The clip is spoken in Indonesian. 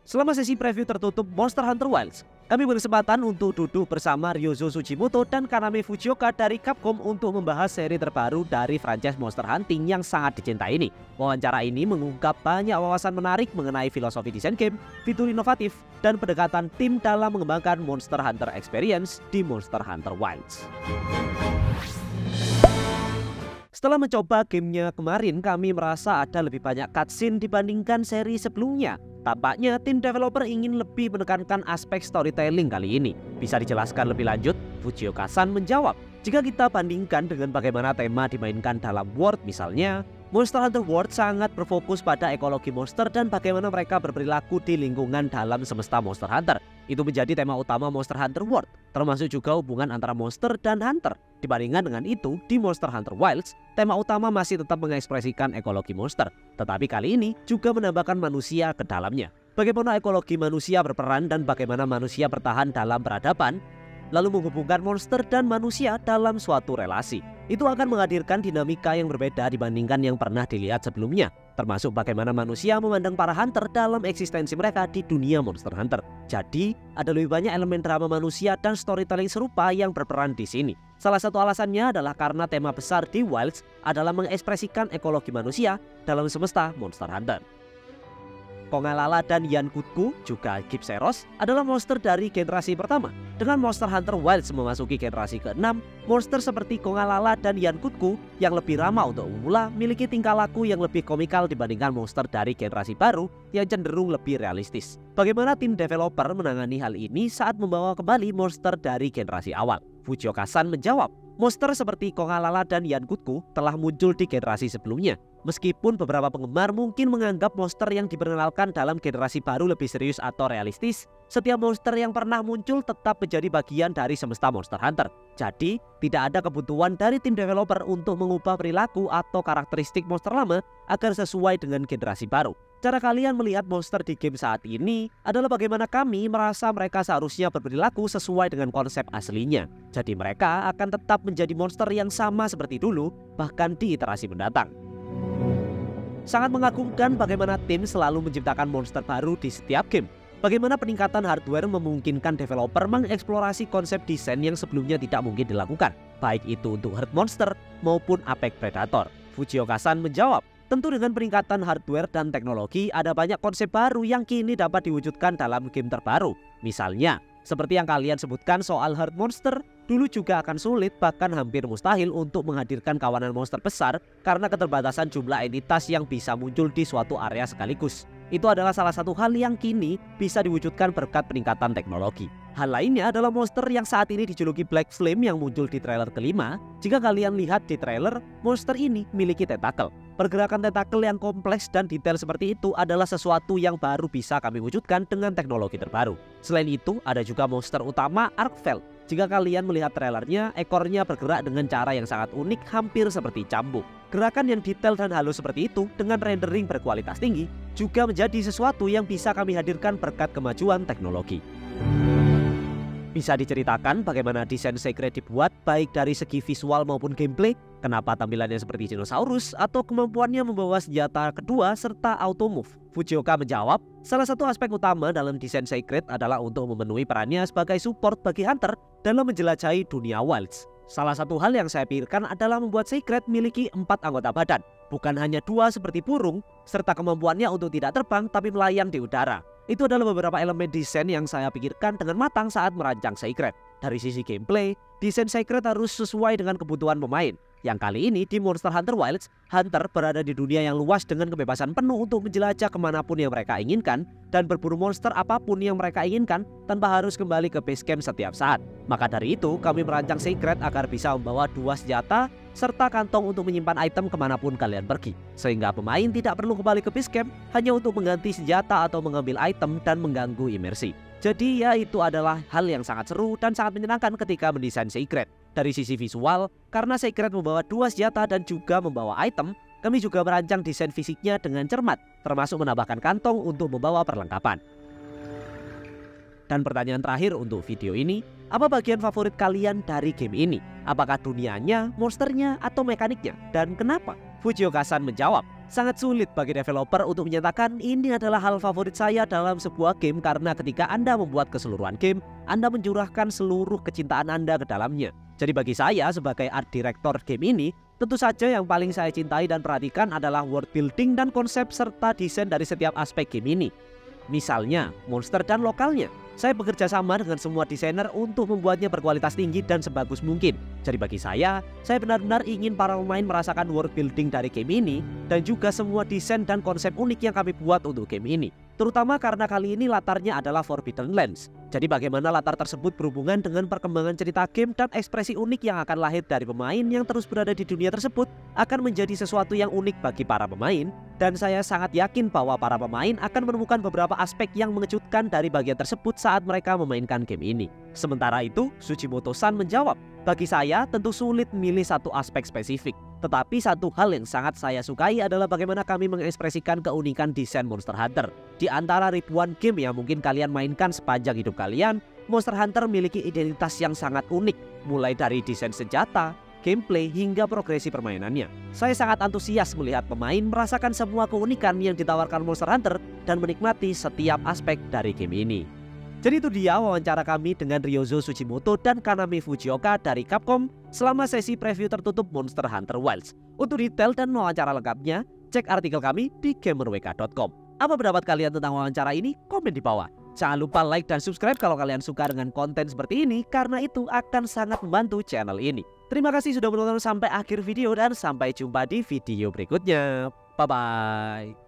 Selama sesi preview tertutup Monster Hunter Wilds, kami berkesempatan untuk duduk bersama Ryozo Tsujimoto dan Kaname Fujioka dari Capcom untuk membahas seri terbaru dari franchise Monster Hunting yang sangat dicintai ini. Wawancara ini mengungkap banyak wawasan menarik mengenai filosofi desain game, fitur inovatif, dan pendekatan tim dalam mengembangkan Monster Hunter Experience di Monster Hunter Wilds. Setelah mencoba gamenya kemarin, kami merasa ada lebih banyak cutscene dibandingkan seri sebelumnya. Tampaknya tim developer ingin lebih menekankan aspek storytelling kali ini. Bisa dijelaskan lebih lanjut? Fujioka-san menjawab, jika kita bandingkan dengan bagaimana tema dimainkan dalam World misalnya, Monster Hunter World sangat berfokus pada ekologi monster dan bagaimana mereka berperilaku di lingkungan dalam semesta Monster Hunter. Itu menjadi tema utama Monster Hunter World, termasuk juga hubungan antara monster dan hunter. Dibandingkan dengan itu, di Monster Hunter Wilds, tema utama masih tetap mengekspresikan ekologi monster, tetapi kali ini juga menambahkan manusia ke dalamnya. Bagaimana ekologi manusia berperan dan bagaimana manusia bertahan dalam peradaban, lalu menghubungkan monster dan manusia dalam suatu relasi. Itu akan menghadirkan dinamika yang berbeda dibandingkan yang pernah dilihat sebelumnya, termasuk bagaimana manusia memandang para hunter dalam eksistensi mereka di dunia Monster Hunter. Jadi, ada lebih banyak elemen drama manusia dan storytelling serupa yang berperan di sini. Salah satu alasannya adalah karena tema besar di Wilds adalah mengekspresikan ekologi manusia dalam semesta Monster Hunter. Kongalala dan Yankutku, juga Gipseros, adalah monster dari generasi pertama. Dengan Monster Hunter Wilds memasuki generasi ke-6, monster seperti Kongalala dan Yankutku yang lebih ramah untuk pemula memiliki tingkah laku yang lebih komikal dibandingkan monster dari generasi baru yang cenderung lebih realistis. Bagaimana tim developer menangani hal ini saat membawa kembali monster dari generasi awal? Fujioka-san menjawab, monster seperti Kongalala dan Yankutku telah muncul di generasi sebelumnya. Meskipun beberapa penggemar mungkin menganggap monster yang diperkenalkan dalam generasi baru lebih serius atau realistis, setiap monster yang pernah muncul tetap menjadi bagian dari semesta Monster Hunter. Jadi, tidak ada kebutuhan dari tim developer untuk mengubah perilaku atau karakteristik monster lama agar sesuai dengan generasi baru. Cara kalian melihat monster di game saat ini adalah bagaimana kami merasa mereka seharusnya berperilaku sesuai dengan konsep aslinya. Jadi mereka akan tetap menjadi monster yang sama seperti dulu, bahkan di iterasi mendatang. Sangat mengagumkan bagaimana tim selalu menciptakan monster baru di setiap game. Bagaimana peningkatan hardware memungkinkan developer mengeksplorasi konsep desain yang sebelumnya tidak mungkin dilakukan, baik itu untuk herd monster maupun apex predator. Fujioka-san menjawab, tentu dengan peningkatan hardware dan teknologi ada banyak konsep baru yang kini dapat diwujudkan dalam game terbaru. Misalnya, seperti yang kalian sebutkan soal herd monster, dulu juga akan sulit bahkan hampir mustahil untuk menghadirkan kawanan monster besar karena keterbatasan jumlah entitas yang bisa muncul di suatu area sekaligus. Itu adalah salah satu hal yang kini bisa diwujudkan berkat peningkatan teknologi. Hal lainnya adalah monster yang saat ini dijuluki Black Flame yang muncul di trailer kelima. Jika kalian lihat di trailer, monster ini memiliki tentakel. Pergerakan tentakel yang kompleks dan detail seperti itu adalah sesuatu yang baru bisa kami wujudkan dengan teknologi terbaru. Selain itu, ada juga monster utama Arkfell. Jika kalian melihat trailernya, ekornya bergerak dengan cara yang sangat unik, hampir seperti cambuk. Gerakan yang detail dan halus seperti itu dengan rendering berkualitas tinggi juga menjadi sesuatu yang bisa kami hadirkan berkat kemajuan teknologi. Bisa diceritakan bagaimana desain Sacred dibuat baik dari segi visual maupun gameplay? Kenapa tampilannya seperti dinosaurus atau kemampuannya membawa senjata kedua serta auto move? Fujioka menjawab, salah satu aspek utama dalam desain Sacred adalah untuk memenuhi perannya sebagai support bagi hunter dalam menjelajahi dunia Wilds. Salah satu hal yang saya pikirkan adalah membuat Sacred memiliki 4 anggota badan, bukan hanya 2 seperti burung, serta kemampuannya untuk tidak terbang tapi melayang di udara. Itu adalah beberapa elemen desain yang saya pikirkan dengan matang saat merancang Sacred. Dari sisi gameplay, desain Sacred harus sesuai dengan kebutuhan pemain. Yang kali ini di Monster Hunter Wilds, hunter berada di dunia yang luas dengan kebebasan penuh untuk menjelajah kemanapun yang mereka inginkan dan berburu monster apapun yang mereka inginkan tanpa harus kembali ke base camp setiap saat. Maka dari itu, kami merancang Sacred agar bisa membawa 2 senjata serta kantong untuk menyimpan item kemanapun kalian pergi. Sehingga pemain tidak perlu kembali ke base camp hanya untuk mengganti senjata atau mengambil item dan mengganggu imersi. Jadi ya, itu adalah hal yang sangat seru dan sangat menyenangkan ketika mendesain Sacred. Dari sisi visual, karena Sacred membawa 2 senjata dan juga membawa item, kami juga merancang desain fisiknya dengan cermat, termasuk menambahkan kantong untuk membawa perlengkapan. Dan pertanyaan terakhir untuk video ini, apa bagian favorit kalian dari game ini? Apakah dunianya, monsternya, atau mekaniknya? Dan kenapa? Fujioka-san menjawab, Sangat sulit bagi developer untuk menyatakan ini adalah hal favorit saya dalam sebuah game karena ketika Anda membuat keseluruhan game, Anda mencurahkan seluruh kecintaan Anda ke dalamnya. Jadi bagi saya sebagai art director game ini, tentu saja yang paling saya cintai dan perhatikan adalah world building dan konsep serta desain dari setiap aspek game ini. Misalnya, monster dan lokalnya. Saya bekerja sama dengan semua desainer untuk membuatnya berkualitas tinggi dan sebagus mungkin. Jadi bagi saya benar-benar ingin para pemain merasakan world building dari game ini dan juga semua desain dan konsep unik yang kami buat untuk game ini. Terutama karena kali ini latarnya adalah Forbidden Lands. Jadi bagaimana latar tersebut berhubungan dengan perkembangan cerita game dan ekspresi unik yang akan lahir dari pemain yang terus berada di dunia tersebut akan menjadi sesuatu yang unik bagi para pemain. Dan saya sangat yakin bahwa para pemain akan menemukan beberapa aspek yang mengejutkan dari bagian tersebut saat mereka memainkan game ini. Sementara itu, Tsujimoto-san menjawab, bagi saya tentu sulit memilih satu aspek spesifik. Tetapi satu hal yang sangat saya sukai adalah bagaimana kami mengekspresikan keunikan desain Monster Hunter. Di antara ribuan game yang mungkin kalian mainkan sepanjang hidup kalian, Monster Hunter memiliki identitas yang sangat unik, mulai dari desain senjata, gameplay hingga progresi permainannya. Saya sangat antusias melihat pemain merasakan semua keunikan yang ditawarkan Monster Hunter dan menikmati setiap aspek dari game ini. Jadi itu dia wawancara kami dengan Ryozo Tsujimoto dan Kanami Fujioka dari Capcom selama sesi preview tertutup Monster Hunter Wilds. Untuk detail dan wawancara lengkapnya, cek artikel kami di gamerwk.com. Apa pendapat kalian tentang wawancara ini? Komen di bawah. Jangan lupa like dan subscribe kalau kalian suka dengan konten seperti ini karena itu akan sangat membantu channel ini. Terima kasih sudah menonton sampai akhir video dan sampai jumpa di video berikutnya. Bye-bye.